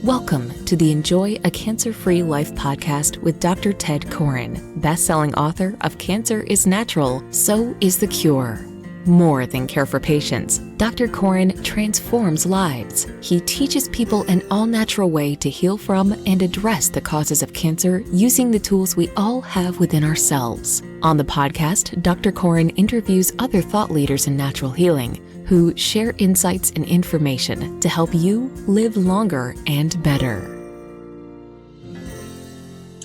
Welcome to the Enjoy a Cancer-Free Life podcast with Dr. Ted Koren, best-selling author of Cancer is Natural, So is the Cure. More than care for patients, Dr. Koren transforms lives. He teaches people an all-natural way to heal from and address the causes of cancer using the tools we all have within ourselves. On the podcast, Dr. Koren interviews other thought leaders in natural healing who share insights and information to help you live longer and better.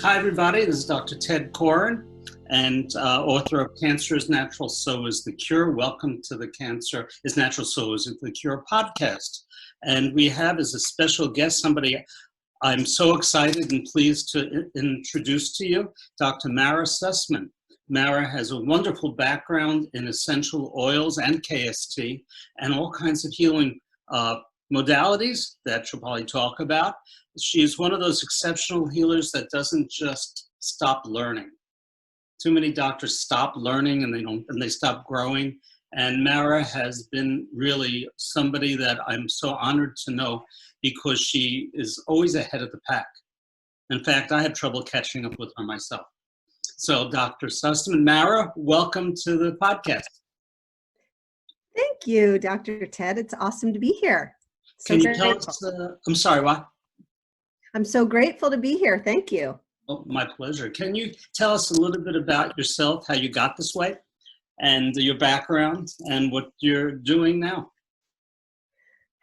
Hi, everybody. This is Dr. Ted Koren, and author of Cancer is Natural, So is the Cure. Welcome to the Cancer is Natural, So is the Cure podcast. And we have as a special guest somebody I'm so excited and pleased to introduce to you, Dr. Mara Sussman. Mara has a wonderful background in essential oils and KST and all kinds of healing modalities that she'll probably talk about. She's one of those exceptional healers that doesn't just stop learning. Too many doctors stop learning and they stop growing. And Mara has been really somebody that I'm so honored to know because she is always ahead of the pack. In fact, I have trouble catching up with her myself. So, Dr. Sussman, Mara, welcome to the podcast. Thank you, Dr. Ted. It's awesome to be here. Can you tell us, I'm sorry, what? I'm so grateful to be here. Thank you. Oh, my pleasure. Can you tell us a little bit about yourself, how you got this way, and your background, and what you're doing now?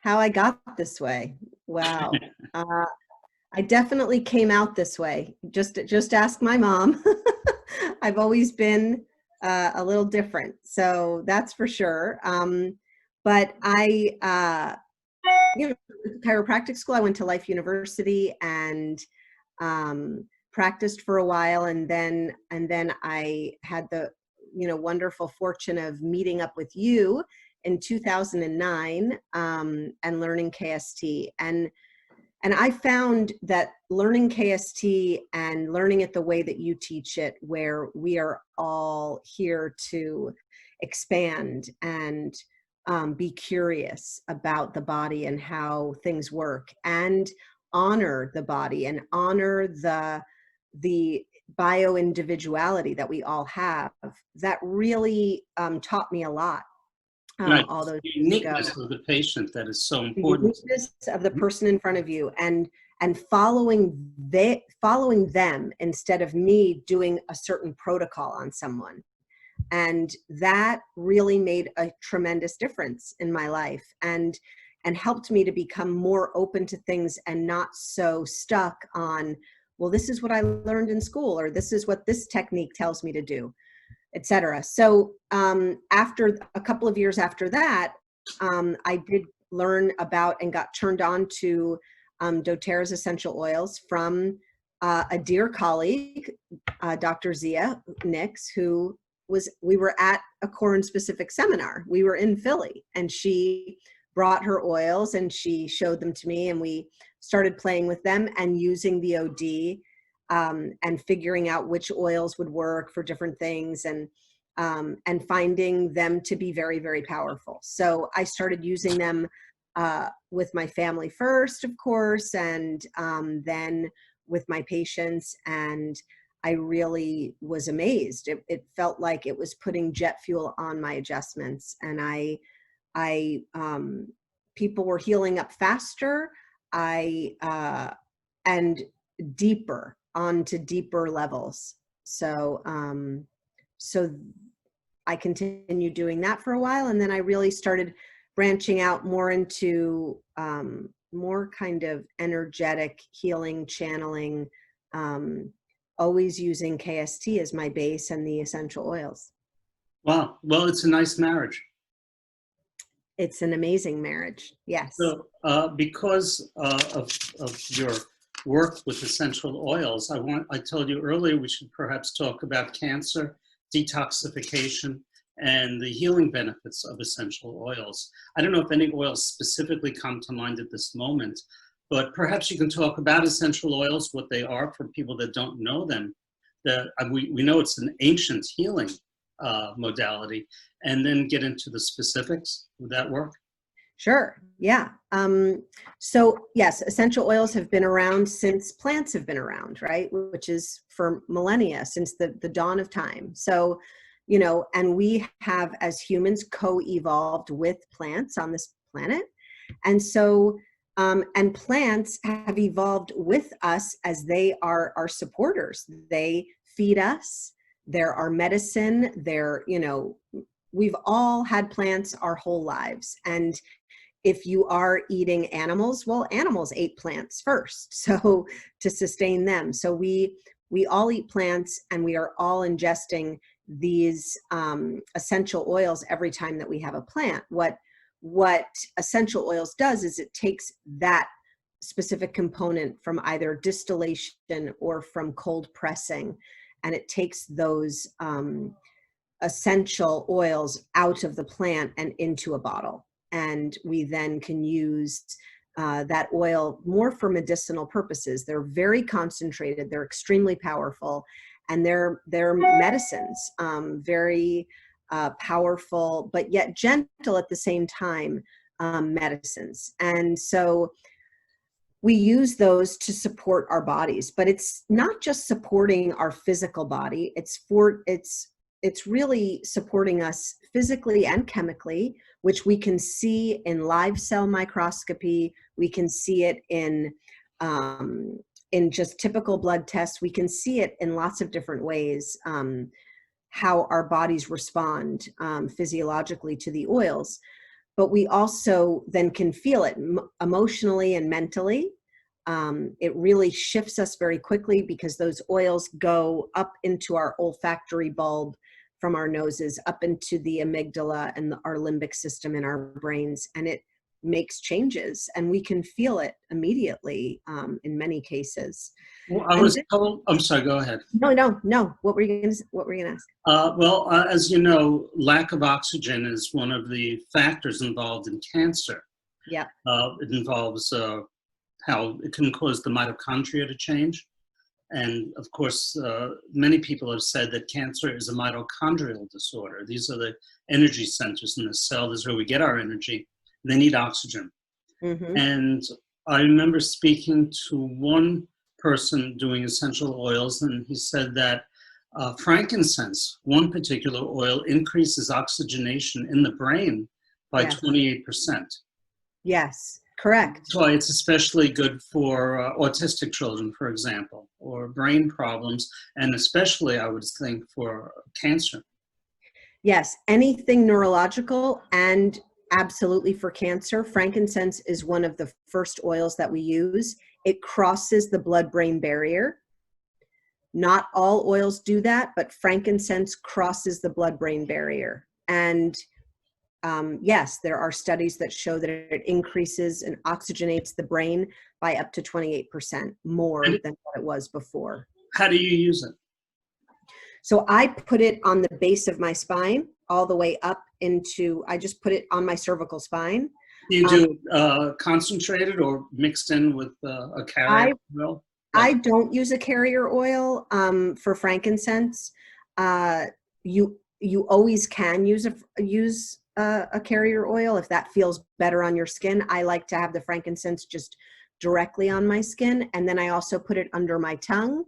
How I got this way? Wow. I definitely came out this way. Just ask my mom. I've always been a little different, so that's for sure. But I, chiropractic school. I went to Life University and practiced for a while, and then I had the wonderful fortune of meeting up with you in 2009 and learning KST. And I found that learning KST and learning it the way that you teach it, where we are all here to expand and be curious about the body and how things work, and honor the body and honor the bio-individuality that we all have, that really taught me a lot. Right. All those the uniqueness of the patient that is so important. The uniqueness of the person in front of you, and following them instead of me doing a certain protocol on someone. And that really made a tremendous difference in my life and helped me to become more open to things and not so stuck on, well, this is what I learned in school, or this is what this technique tells me to do, etc. So after a couple of years after that, I did learn about and got turned on to doTERRA's essential oils from a dear colleague, Dr. Zia Nix, we were at a Koren specific seminar. We were in Philly, and she brought her oils and she showed them to me, and we started playing with them and using the OD and figuring out which oils would work for different things, and finding them to be very, very powerful. So I started using them with my family first, of course, and then with my patients, and I really was amazed. It felt like it was putting jet fuel on my adjustments, and people were healing up faster, and deeper, onto deeper levels. So I continued doing that for a while, and then I really started branching out more into more kind of energetic healing, channeling, always using KST as my base and the essential oils. Wow. Well, it's a nice marriage. It's an amazing marriage. Yes. So because of your work with essential oils, I told you earlier we should perhaps talk about cancer, detoxification, and the healing benefits of essential oils. I don't know if any oils specifically come to mind at this moment, but perhaps you can talk about essential oils, what they are for people that don't know them. We know it's an ancient healing modality, and then get into the specifics. Would that work? Sure. Yeah. So yes, essential oils have been around since plants have been around, right? Which is for millennia, since the dawn of time. So, and we have as humans co-evolved with plants on this planet. And so, and plants have evolved with us as they are our supporters. They feed us. They're our medicine. We've all had plants our whole lives. And if you are eating animals, well, animals ate plants first, so to sustain them. So we all eat plants, and we are all ingesting these essential oils every time that we have a plant. What essential oils does is it takes that specific component from either distillation or from cold pressing, and it takes those essential oils out of the plant and into a bottle. And we then can use that oil more for medicinal purposes. They're very concentrated, they're extremely powerful, and they're medicines, very powerful, but yet gentle at the same time, medicines. And so we use those to support our bodies, but it's not just supporting our physical body. It's really supporting us physically and chemically, which we can see in live cell microscopy. We can see it in just typical blood tests. We can see it in lots of different ways, how our bodies respond physiologically to the oils. But we also then can feel it emotionally and mentally. It really shifts us very quickly because those oils go up into our olfactory bulb from our noses, up into the amygdala and our limbic system in our brains, and it makes changes, and we can feel it immediately in many cases. Well, I was told, I'm sorry, go ahead. No. What were you going to ask? As you know, lack of oxygen is one of the factors involved in cancer. Yeah. It involves how it can cause the mitochondria to change. And of course, many people have said that cancer is a mitochondrial disorder. These are the energy centers in the cell. This is where we get our energy. They need oxygen. Mm-hmm. And I remember speaking to one person doing essential oils, and he said that frankincense, one particular oil, increases oxygenation in the brain by 28%. Yes, correct. That's why it's especially good for autistic children, for example, or brain problems, and especially, I would think, for cancer. Yes, anything neurological, and absolutely for cancer. Frankincense is one of the first oils that we use. It crosses the blood-brain barrier. Not all oils do that, but frankincense crosses the blood-brain barrier. And yes, there are studies that show that it increases and oxygenates the brain by up to 28% more than what it was before. How do you use it? So I put it on the base of my spine, all the way up into, I just put it on my cervical spine. Do you do concentrated or mixed in with a carrier oil? I don't use a carrier oil for frankincense. You always can use a carrier oil if that feels better on your skin. I like to have the frankincense just directly on my skin, and then I also put it under my tongue,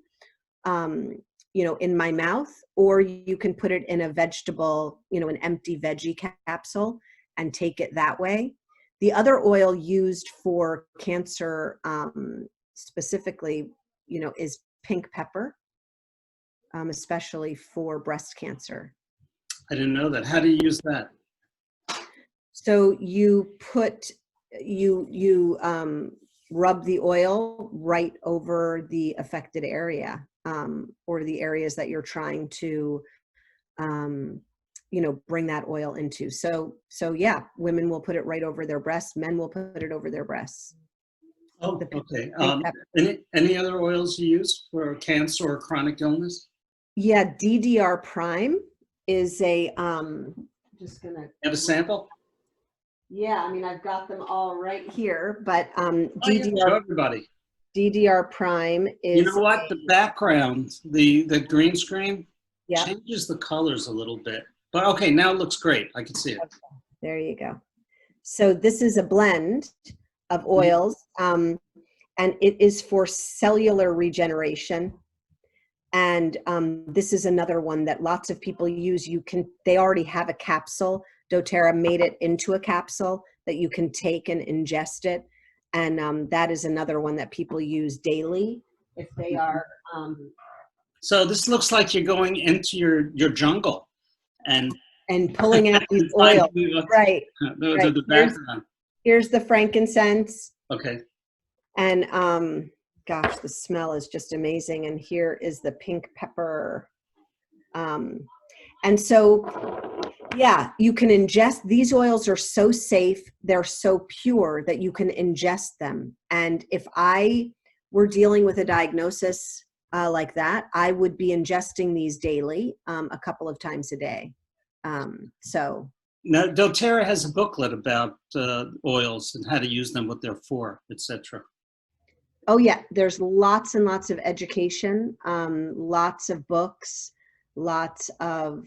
in my mouth, or you can put it in a vegetable, an empty veggie capsule and take it that way. The other oil used for cancer specifically, is pink pepper, especially for breast cancer. I didn't know that. How do you use that? So you rub the oil right over the affected area, or the areas that you're trying to, bring that oil into. So yeah, women will put it right over their breasts. Men will put it over their breasts. Oh, okay. Any other oils you use for cancer or chronic illness? Yeah, DDR prime is a, just gonna. You have a sample? Yeah, I mean, I've got them all right here, but show everybody. DDR prime is. You know what? The background, the green screen, yeah, changes the colors a little bit. But okay, now it looks great. I can see it. Okay. There you go. So this is a blend of oils, and it is for cellular regeneration. And this is another one that lots of people use. They already have a capsule. doTERRA made it into a capsule that you can take and ingest it. And that is another one that people use daily if they are. So this looks like you're going into your jungle and Pulling out these oils. Right. The background. Here's the frankincense. Okay. And gosh, the smell is just amazing. And here is the pink pepper. And so, yeah, you can ingest. These oils are so safe. They're so pure that you can ingest them. And if I were dealing with a diagnosis like that, I would be ingesting these daily, a couple of times a day. So. Now, doTERRA has a booklet about oils and how to use them, what they're for, etc. Oh yeah, there's lots and lots of education, lots of books, lots of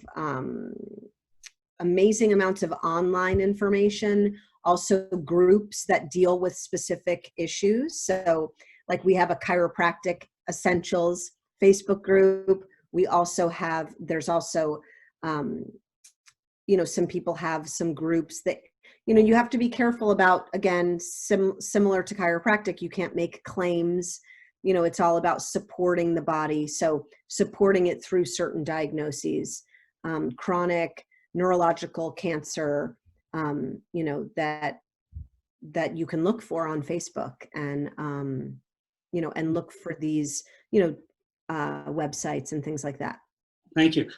amazing amounts of online information, also groups that deal with specific issues. So like we have a Chiropractic Essentials Facebook group. We also have, there's also, some people have some groups that, you have to be careful about, again, similar to chiropractic, you can't make claims. It's all about supporting the body. So supporting it through certain diagnoses, chronic neurological cancer, that you can look for on Facebook and, and look for these, websites and things like that. Thank you.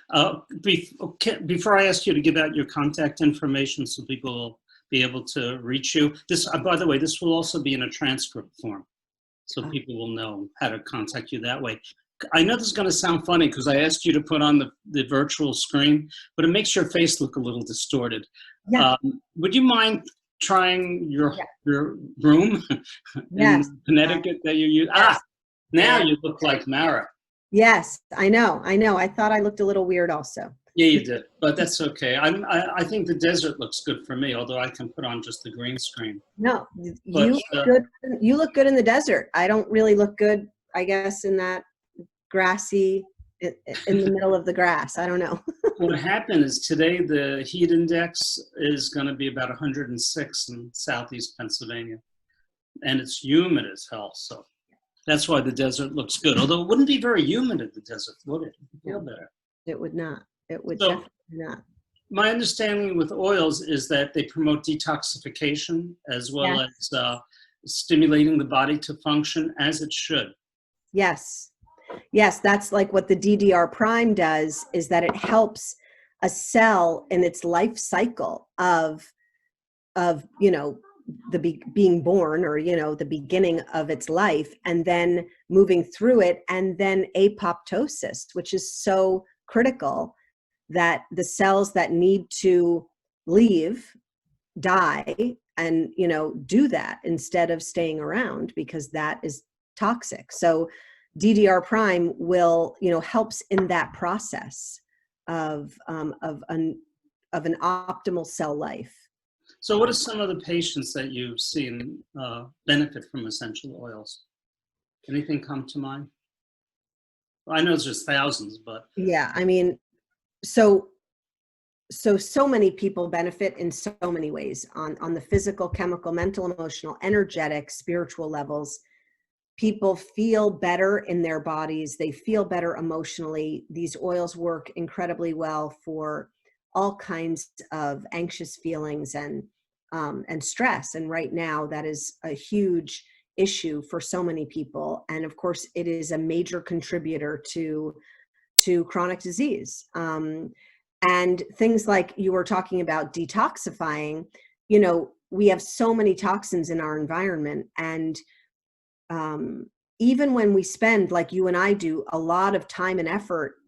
Before I ask you to give out your contact information so people will be able to reach you, this, by the way, this will also be in a transcript form, so people will know how to contact you that way. I know this is going to sound funny because I asked you to put on the virtual screen, but it makes your face look a little distorted. Yeah. Would you mind trying your room in Connecticut that you use? Yes. Now you look like Mara. Yes, I know. I thought I looked a little weird also. Yeah, you did, but that's okay. I think the desert looks good for me, although I can put on just the green screen. No, you look good in the desert. I don't really look good, I guess, in that grassy, in the middle of the grass. I don't know. What happened is today the heat index is going to be about 106 in southeast Pennsylvania, and it's humid as hell, so that's why the desert looks good. Although it wouldn't be very humid in the desert, would it? It'd feel better. It would not. It would definitely not. My understanding with oils is that they promote detoxification as well as stimulating the body to function as it should. Yes. Yes, that's like what the DDR prime does, is that it helps a cell in its life cycle of being born, or the beginning of its life, and then moving through it, and then apoptosis, which is so critical, that the cells that need to leave die and do that instead of staying around, because that is toxic. So DDR prime will helps in that process of an optimal cell life. So what are some of the patients that you've seen benefit from essential oils? Anything come to mind? Well, I know there's just thousands, but. Yeah, I mean, so many people benefit in so many ways on the physical, chemical, mental, emotional, energetic, spiritual levels. People feel better in their bodies. They feel better emotionally. These oils work incredibly well for all kinds of anxious feelings and stress. And right now that is a huge issue for so many people. And of course it is a major contributor to chronic disease. And things like you were talking about detoxifying, we have so many toxins in our environment. And even when we spend, like you and I do, a lot of time and effort,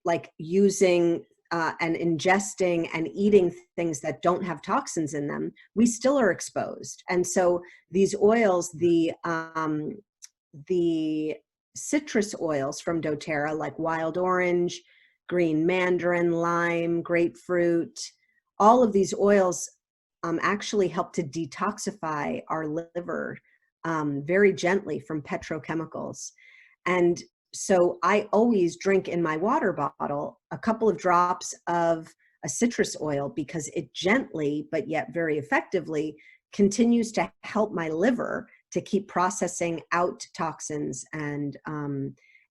like using and ingesting and eating things that don't have toxins in them, we still are exposed. And so these oils, the citrus oils from doTERRA, like wild orange, green mandarin, lime, grapefruit, all of these oils actually help to detoxify our liver very gently from petrochemicals. And so I always drink in my water bottle a couple of drops of a citrus oil, because it gently, but yet very effectively, continues to help my liver to keep processing out toxins. And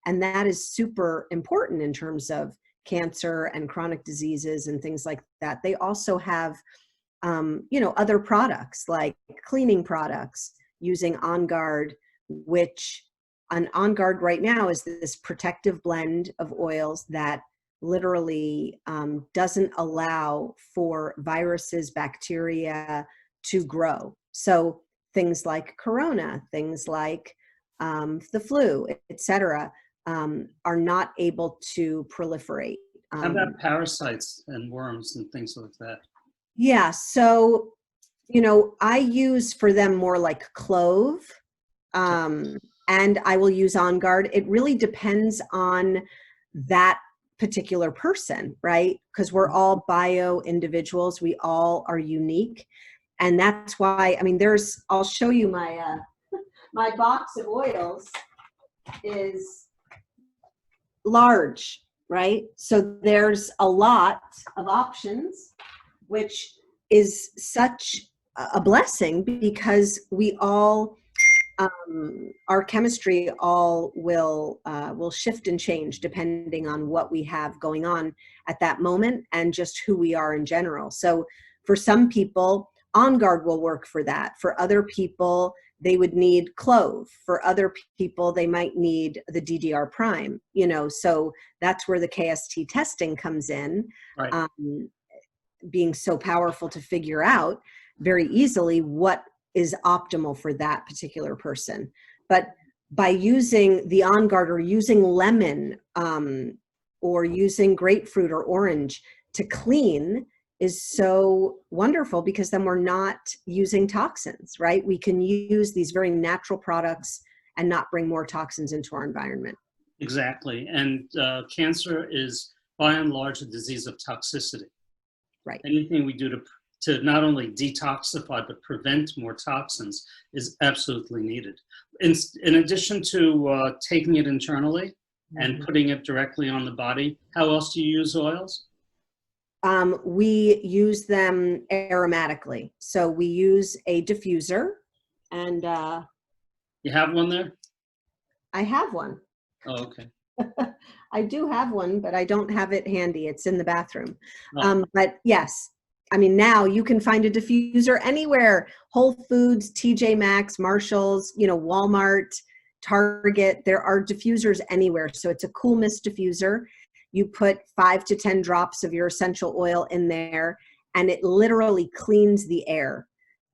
that is super important in terms of cancer and chronic diseases and things like that. They also have, other products like cleaning products using On Guard, which an On Guard right now is this protective blend of oils that literally doesn't allow for viruses, bacteria to grow. So things like corona, things like the flu, etc., are not able to proliferate. How about parasites and worms and things like that? Yeah, so, I use for them more like clove, and I will use On Guard. It really depends on that particular person, right? Because we're all bio individuals. We all are unique. And that's why, I'll show you my, my box of oils is large, right? So there's a lot of options, which is such a blessing, because we all, our chemistry all will shift and change depending on what we have going on at that moment and just who we are in general. So for some people, On Guard will work for that. For other people, they would need clove. For other people, they might need the DDR prime, so that's where the KST testing comes in, Right. Being so powerful to figure out very easily what is optimal for that particular person. But by using the On Guard or using lemon or using grapefruit or orange to clean is so wonderful, because then we're not using toxins, right? We can use these very natural products and not bring more toxins into our environment. Exactly. And cancer is by and large a disease of toxicity. Right. Anything we do to not only detoxify but prevent more toxins is absolutely needed. In addition to taking it internally and putting it directly on the body, how else do you use oils? We use them aromatically. So we use a diffuser, and You have one there? I have one. Oh, okay. I do have one, but I don't have it handy. It's in the bathroom. Oh. But yes, now you can find a diffuser anywhere: Whole Foods, TJ Maxx, Marshalls, Walmart, Target. There are diffusers anywhere. So it's a cool mist diffuser. You put 5 to 10 drops of your essential oil in there, and it literally cleans the air.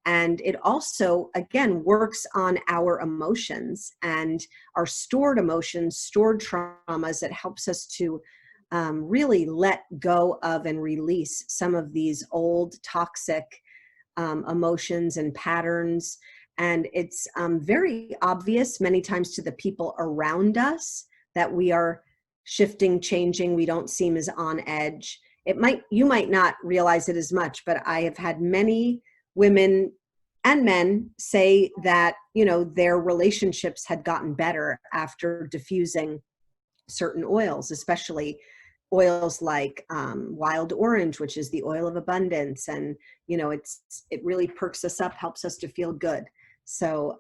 And it also, again, works on our emotions and our stored emotions, stored traumas. It helps us to really let go of and release some of these old toxic emotions and patterns. And it's very obvious many times to the people around us that we are shifting, changing. We don't seem as on edge. You might not realize it as much, but I have had many women and men say that, their relationships had gotten better after diffusing certain oils, especially oils like wild orange, which is the oil of abundance. And, it really perks us up, helps us to feel good. So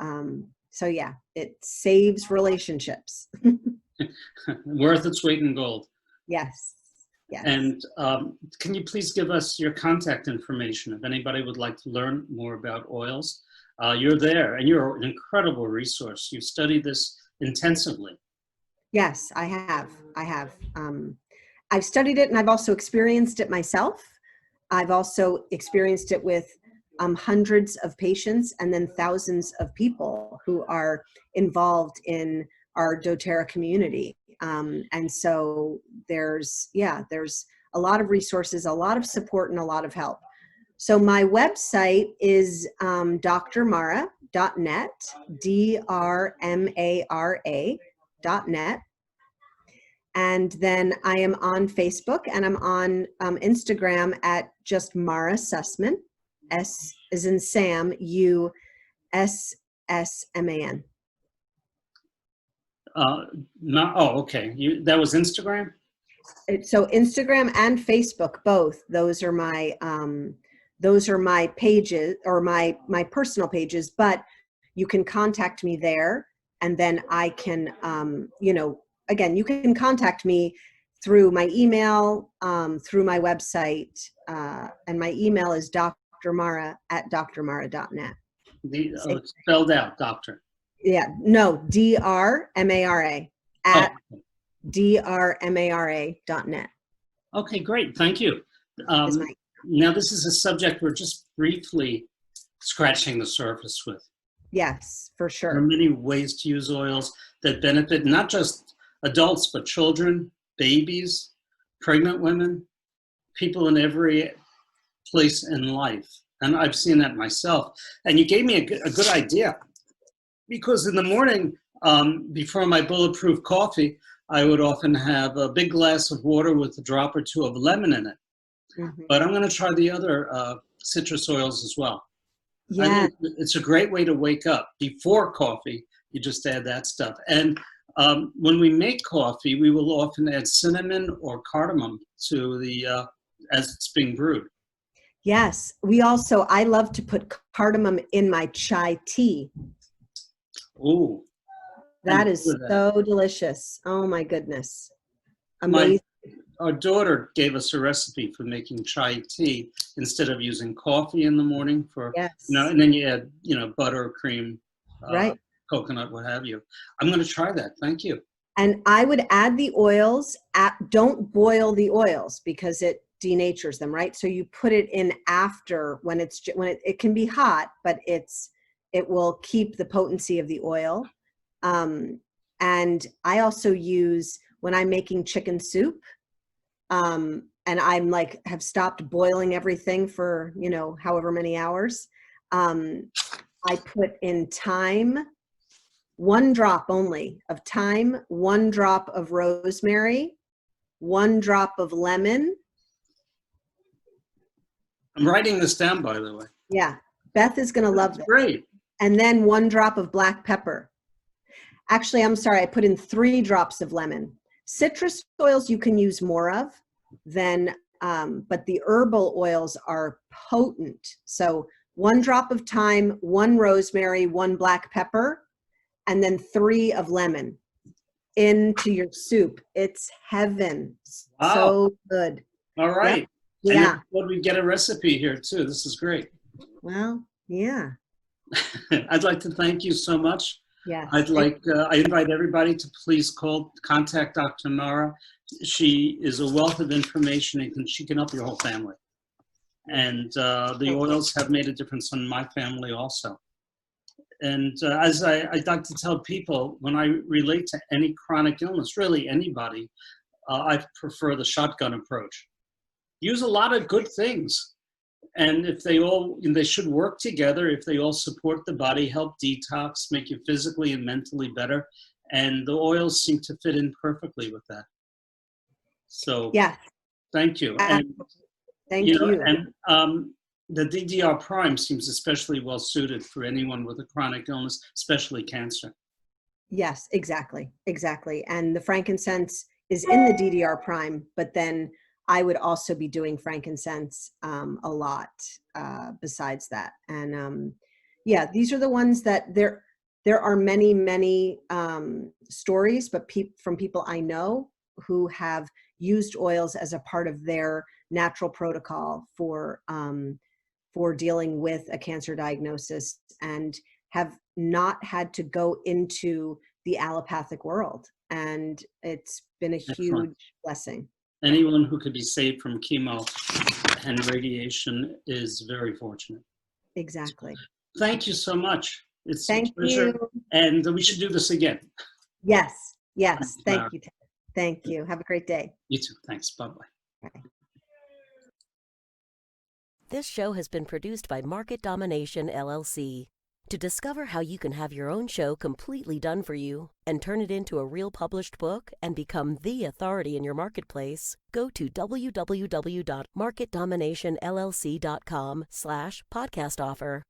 yeah, it saves relationships. Worth its weight in gold. Yes. Yes. And can you please give us your contact information if anybody would like to learn more about oils? You're there, and you're an incredible resource. You've studied this intensively. Yes, I have. I've studied it, and I've also experienced it myself. I've also experienced it with hundreds of patients and then thousands of people who are involved in our doTERRA community. And so there's a lot of resources, a lot of support, and a lot of help. So my website is drmara.net, drmara.net. And then I am on Facebook, and I'm on Instagram at just Mara Sussman. S as in Sam, USSMAN. No, oh, okay. That was Instagram? So Instagram and Facebook, both. Those are my pages, or my personal pages, but you can contact me there, and then I can, again, you can contact me through my email, through my website, and my email is drmara@drmara.net. Spelled out, doctor. Yeah, no, DRMARA at drmara.net. Okay, great. Thank you. Now, this is a subject we're just briefly scratching the surface with. Yes, for sure. There are many ways to use oils that benefit not just adults, but children, babies, pregnant women, people in every place in life. And I've seen that myself. And you gave me a good idea, because in the morning, before my bulletproof coffee, I would often have a big glass of water with a drop or two of lemon in it. Mm-hmm. But I'm going to try the other citrus oils as well. Yeah, it's a great way to wake up. Before coffee, you just add that stuff. And when we make coffee, we will often add cinnamon or cardamom to the as it's being brewed. Yes, I love to put cardamom in my chai tea. Ooh. That is so delicious. Oh my goodness. Amazing. Our daughter gave us a recipe for making chai tea instead of using coffee in the morning and then you add, butter, cream, right, coconut, what have you. I'm going to try that. Thank you. And I would add the oils don't boil the oils because it denatures them, right? So you put it in after when it can be hot, but it will keep the potency of the oil. And I also use, when I'm making chicken soup, and I'm have stopped boiling everything for, however many hours, I put in thyme, 1 drop only of thyme, 1 drop of rosemary, 1 drop of lemon. I'm writing this down, by the way. Yeah, Beth is going to love this. Great. And then 1 drop of black pepper. Actually, I'm sorry, I put in 3 drops of lemon. Citrus oils you can use more of but the herbal oils are potent. So 1 drop of thyme, 1 rosemary, 1 black pepper, and then 3 of lemon into your soup. It's heaven. Wow. So good. All right. Yep. Yeah. And we get a recipe here too. This is great. Well, yeah. I'd like to thank you so much. Yeah. I invite everybody to please contact Dr. Mara. She is a wealth of information, and she can help your whole family. And the oils have made a difference in my family also. And as I like to tell people, when I relate to any chronic illness, really anybody, I prefer the shotgun approach. Use a lot of good things. And if they should work together, if they all support the body, help detox, make you physically and mentally better. And the oils seem to fit in perfectly with that. So yeah, thank you. And thank you. And the DDR prime seems especially well suited for anyone with a chronic illness, especially cancer. Yes, exactly. And the frankincense is in the DDR prime, but then I would also be doing frankincense a lot besides that. And these are the ones that there are many stories, but from people I know who have used oils as a part of their natural protocol for dealing with a cancer diagnosis and have not had to go into the allopathic world. And it's been a huge blessing. Anyone who could be saved from chemo and radiation is very fortunate. Exactly. Thank you so much. It's Thank a pleasure. You. And we should do this again. Yes. Thank you, Ted. Thank you. Have a great day. You too. Thanks. Bye-bye. Bye. This show has been produced by Market Domination, LLC. To discover how you can have your own show completely done for you and turn it into a real published book and become the authority in your marketplace, go to www.marketdominationllc.com/podcast offer.